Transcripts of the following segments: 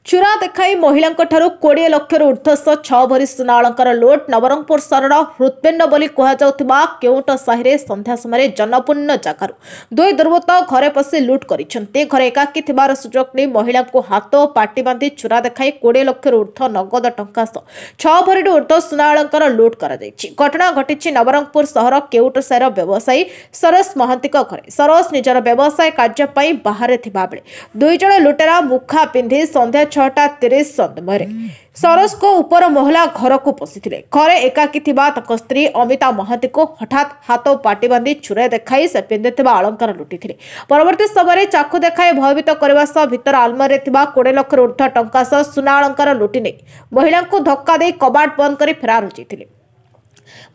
चुरा देखाई महिला 20 लाख ऊर्ध्वश 6 भरी सुना अलंकार लुट नवरंगपुर सहर हृत्पिंड बोली कहउथबा केउट साहि संध्या समय जनपूर्ण जगार दुई दुर्वृत्त घरे पशि लुट करिसेंते। घरे एकाकी थिबार सुजोग नहीं महिला को हाथ और पाटी बांधि चुरा देखाई 20 लाख ऊर्ध्व नगद टंका 6 भरी ऊर्ध्व सुना अलंकार लुट कर घटना घटी नवरंगपुर सहर केउट साहिर व्यवसायी सरोज महांती घरे। सरोज निजर व्यवसाय कार्य बाहर थिबा बेले दुई जण लुटेरा मुखा पिंधि संध्या 6:30 समय सरोज को ऊपर महला घर को पशिथिले। घरे एकाकी थिबा तक स्त्री अमिता महांती को हठात हाथ पाटी बांधि छुरा देखाई से पिंधिथिबा अलंकार लुटिथिले। परवर्ती समय चाकू देखाई भयभीत करबा सह भितर आलमारी थिबा 20 लाख ऊर्ध्व टंका सह सुना अलंकार लुटि नै महिला को धक्का दे कबाट बंद कर फेरार होइथिले।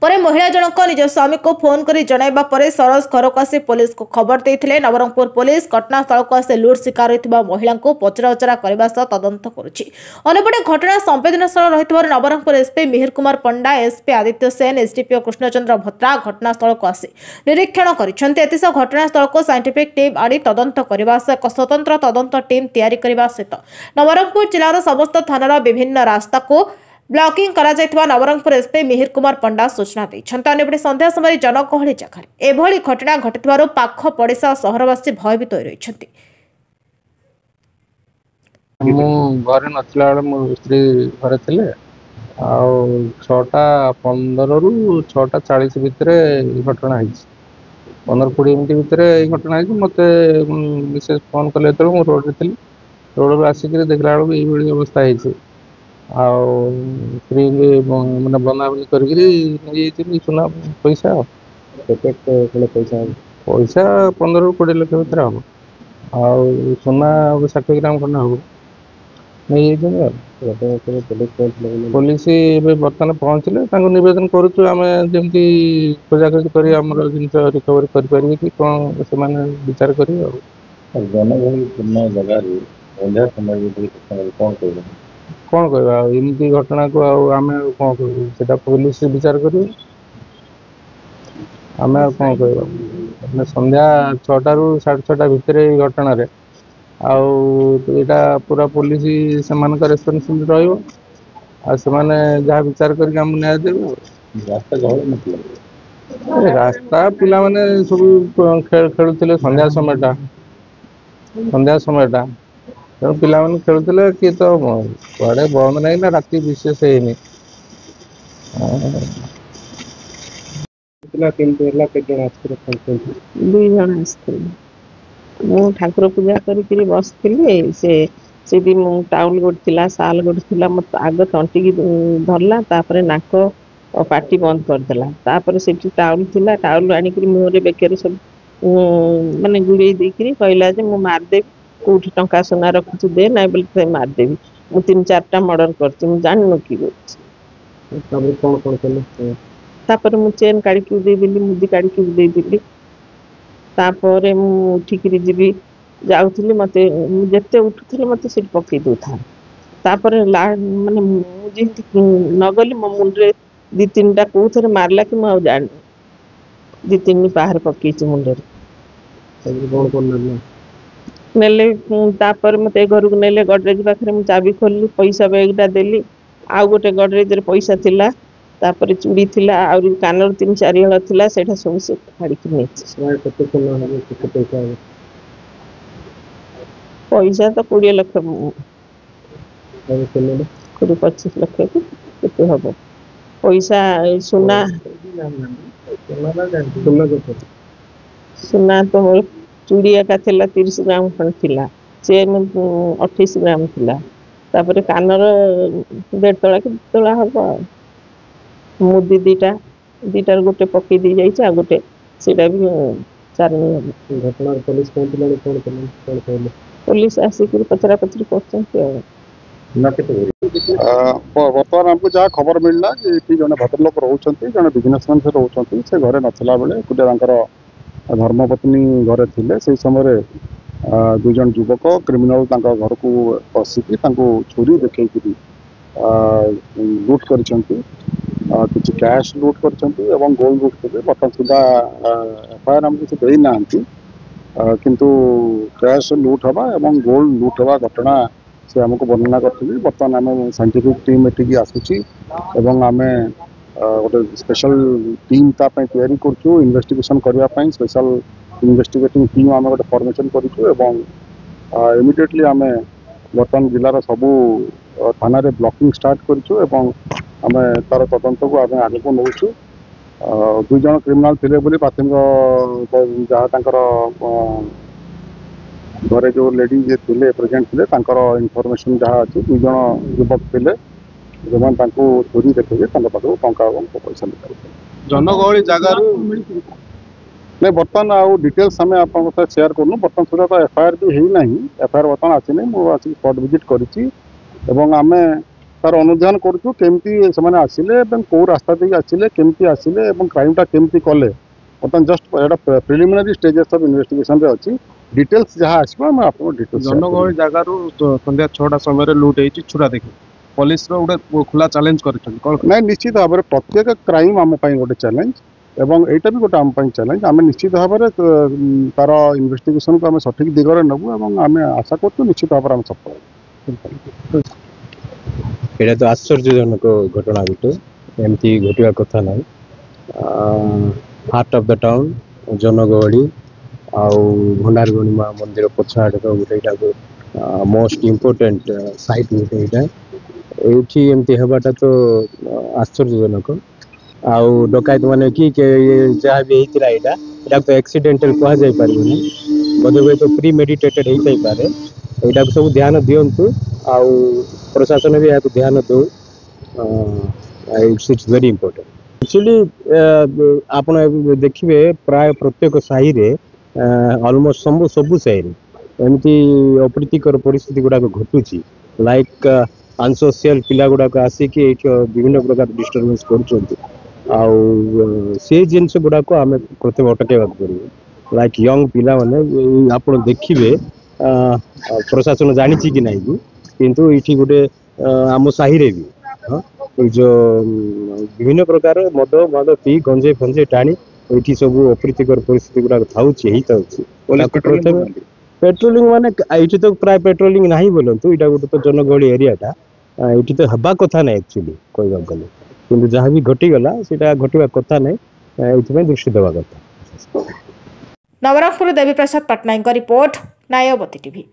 परे महिला जनक निज स्वामी को फोन कर जणाइबा परे सरोज घर को आसी पुलिस को खबर देथिले। नवरंगपुर पुलिस घटनास्थल को आसी लुट शिकार होइथिबा महिला को पचराउचरा करबा सह तदंत करुछि। अन्यपटे घटना संवेदनशील रहितबार नवरंगपुर एसपी मिहिर कुमार पंडा, एसपी आदित्य सेन, एसडीपीओ कृष्णचंद्र भत्रा घटनास्थल को आसी निरीक्षण करिसेंते। एतिसह घटनास्थल को साइंटिफिक टीम आनी तदंत करबा सह एक स्वतंत्र तदंत टीम तैयारी करबा सहित नवरंगपुर जिलार समस्त थानार विभिन्न रास्ता को ब्लॉकिंग करा जायथिबा नवरंगपुर एसपी मिहिर कुमार पंडा सूचना दैछन्ते। अन्यपटे संध्या समय जनगहली जगार एभली घटना घटिथिबारु पाख पड़िसा सहरवासी भयभीत होई रहिछन्ति। मु घरे नथिला बेले मो स्त्री घरे थिले आ 6:15 रु 6:40 भितरे घटना हिच 15-20 मिनिट भितरे घटना हिच। मते मिसेस फोन कले तो मु रोड रे थिली। रोड रे आसी के देखला बेलू एई भली अवस्था हिच स्त्री मैंने बनाबनी कर सुना पैसा पैसा 15-20 लाख भर हम आ सुना 60 ग्राम खंड हम नहीं पुलिस बर्तमान पहुँचले नवेदन करुँच खोजाखोजी कर जिन रिकवरी करें कि कौन से विचार करेंगे जनगहली जगह कौन कह एमती घटना को आम कौन कह पुलिस विचार कर आम कौन कह संध्या 6टा ରୁ 6:30 भितर घटना रे आईटा पूरा पुलिस से रेस्पॉन्सिबिलिटी रहा विचार करके आम न्याय देवे। रास्ता गहल मतलब रास्ता पिला माने सब खेलुले संध्या समयटा तेणु पिला खेलुले कि तो कड़े बंद नहीं ना राति विशेष है दुई जन आसते मु ठाकुर पूजा करी बसती से टाउल गोटे साल गोटे मत आग तंटी धरला तापर नाक और पाटी बंद करदेला तापर से टाउल थिला टाउल आनिक मुहर बेकर सब माने गुड़े देकर कहला मु मारदेवी कौट टंका सोना रखु दे ना बोले मारदेवी मु 3-4टा मर्डर कर जान कि तापर मु चेन काढ़ी देदेली मुदी काढ़ी देदेली तापर मु उठिक जीवी जाऊली मत जिते उठुली मत सीट पकई दौ था तापर माने मुझे नगली मो मुंडे 2-3टा कौन मारला कि मुझे जान 2-3 बाहर पकई मुंडे नेले तापर मत घर को नेले गडरेज पाखे मुझे चाबी खोलली पैसा बैगटा देली आउ गोटे गडरेज पैसा थिला तापर चूड़ी थिला आ कानर 3-4 हल थिला सेटा सब से फाड़ी नहीं पैसा तो 20 लाख 25 लाख के हम पैसा सुना तो मोर चूड़ी एका थिला 30 ग्राम खंड थिला चेन 28 ग्राम थिला तापर कानर 1.5 तोला कि तोला हम मुदी दीटार गोटे पकई दी जाइए गोटे सीटा भी चारणी घटना पुलिस पहुंचला पुलिस आसिक पचरा पचरी कर बर्तमान आमको जहाँ खबर मिलला कि जड़े भद्रलोक रोचे जड़े बिजनेसमैन से रोचे से घरे नथिला बेले गोटे धर्मपत्नी घरे थिले से समय 2 जन युवक क्रिमिनाल घर को पशिकी छुरी देखे लुट कर किसी कैश लुट कर गोल्ड लुट कर बर्तमान सुधा एफआईआर आम किसी देना किंतु कैश लुट हवा गोल्ड लुट हवा घटना से आमको वर्णना करथिले। बर्तमान आम साइंटिफिक टीम एटिकी आसुची एवं आमे गोटे स्पेशल टीम तापाई तैयारी करछु इन्वेस्टिगेशन करबा पई स्पेशल इन्वेस्टिगेटिंग टीम आम गोटे फॉर्मेशन करछु एवं इमिडिएटली आमे बर्तमान जिलार सबू थाना रे ब्लॉकिंग स्टार्ट करछु एवं आमे तार तदंत को आमे आगे को नौछु। 2 जन क्रिमिनाल थिले बोली प्राथमिक जहाँ तांकर घरे जो लेडी जे थिले प्रेजेंट थिले तांकर इनफॉरमेशन जहाँ अच्छी 2 जन युवक थिले जो चोरी देखिए पाखु टंका और पैसा निकाल जनगहली जगार नहीं बर्तमान आउ डिटेल्स आम आप शेयर करूँ। बर्तमान सुधा तो एफआईआर भी है ना एफआईआर बर्तमान आसी मुझे स्पॉट विजिट करी आम तार अनुधान करूँ केमती से आसिले कौ रास्ता देके आसिले केमती आसिले क्राइमटा केमती कले बर्तमान just Etah preliminary stages of investigation रे अच्छी डिटेल्स जहाँ आसो आम आप डिटेल्स जनगहली जगार संध्या 6टा समय लुट होती छुरा देखी पुलिस गोटे खुला चैलेंज कर निश्चित भाव में प्रत्येक क्राइम आम गोटे चैलेंज एवं एटा भी गोटे आम चैलेंज आम निश्चित भाव में तार इन्वेस्टिगेशन को आम सठिक दिगरे नबू और आम आशा करूँ निश्चित भाव में सफल। এটা তো আশ্চর্যজনক ঘটনা গোটে এমতি ঘটিবা কথা নাই। হার্ট অফ द টাউন জনগহଳି ଆଉ ଭଣ୍ଡାରଗଣୀ ମା ମନ୍ଦିର ପଛ ଆଡ଼େ ତ ଗୋଟେ ଏଇଟାକୁ ମୋଷ୍ଟ ଇମ୍ପୋର୍ଟାଣ୍ଟ ସାଇଟ୍ ଗୋଟେ ଏଇଟା ଏଇଠି ଏମିତି ହେବାଟା ତ ଆଶ୍ଚର୍ଯ୍ୟଜନକ। ଆଉ ଡକାୟତ ମାନେ କି ଯାହା ବି ହେଇଥିଲା ଏଇଟାକୁ ତ ଆକ୍ସିଡେଣ୍ଟାଲ କୁହାଯାଇ ପାରିବନି ବୋଧେ ହୁଏ ତ ପ୍ରି ମେଡିଟେଟେଡ୍ ହେଇଥାଇପାରେ। ଏଇଟାକୁ ସବୁ ଧ୍ୟାନ ଦିଅନ୍ତୁ ଆଉ प्रशासन भी यहाँ ध्यान दो इट्स वेरी इंपोर्टेंट एक्चुअली आप देखिए प्राय प्रत्येक साही रे ऑलमोस्ट सबू साही एमती अप्रीतिकर परिस्थिति गुड़ाक घटुची लाइक अनसोशियल पिला गुड़ाक आसिक विभिन्न प्रकार डिस्टर्बेंस कर जिनस गुड़ाक आम प्रथम अटकवा पड़ो लाइक यंग पिला माने आप देखिए प्रशासन जानी कि नहीं किंतु ये गोटे आम साही रे भी जो विभिन्न प्रकार मद मद पी गंजे फंजे टाणी ये सब अप्रीतिकर परिस्थिति गुड़ाक पेट्रोलिंग माने ये तो प्राय पेट्रोलिंग ना बोलतु यहाँ गोटे तो जनगहली एरियाटा ये तो हवा कथा ना एक्चुअली कहवा गले कि जहाँ भी घटीगला से घटवा कथा ना ये दृष्टि देवा कथा। Nabarangpur Devi Prasad Patnaik report नायवती TV.